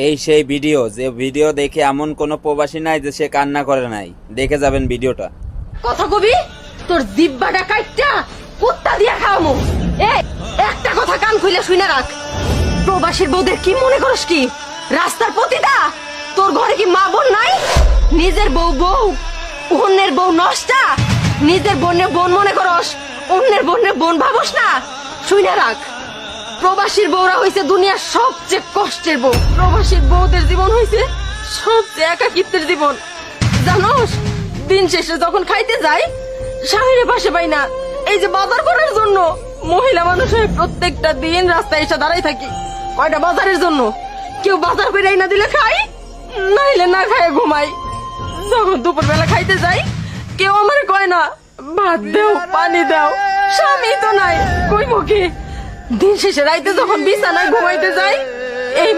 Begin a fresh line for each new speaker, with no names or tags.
এই সেই ভিডিও, যে ভিডিও দেখে এমন কোনো প্রবাসী নাই যে সে কান্না করে নাই। দেখে যাবেন ভিডিওটা।
কথা কবি তোর জিব্বাটা কাইটটা কুত্তা দিয়া খাওয়ামু। এই একটা কথা কান খুলে শুনে রাখ, প্রবাসীর বউদের কি মনে করস কি রাস্তার পতিতা? তোর ঘরে কি মা বোন নাই? নিজের বউ বউ, অন্যের বউ নষ্টা। নিজের বোনের বোন মনে করস, অন্যের বোনের বোন ভাবস না। শুনে রাখ, প্রবাসীর বউরা হইছে দুনিয়ার সবচেয়ে কষ্টের বউ। প্রবাসীর বউদের জীবন হইছে সবচেয়ে একাকিত্বের জীবন। জানোস, দিন শেষে যখন খাইতে যাই স্বামীর পাশে পাই না। এই যে বাজার করার জন্য মহিলা মানুষ হয়ে প্রত্যেকটা দিন রাস্তায় এসে দাঁড়াই থাকি কয়টা বাজারের জন্য। কেউ বাজার বেরাই না দিলে খাই, নাইলে না খায় ঘুমাই। যখন দুপুর বেলা খাইতে যাই কেউ আমার কয় না ভাত দাও পানি দাও, স্বামী তো নাই কই মুখে। দিন শেষে রাইতে যখন বিছানায় ঘুমাইতে যাই এই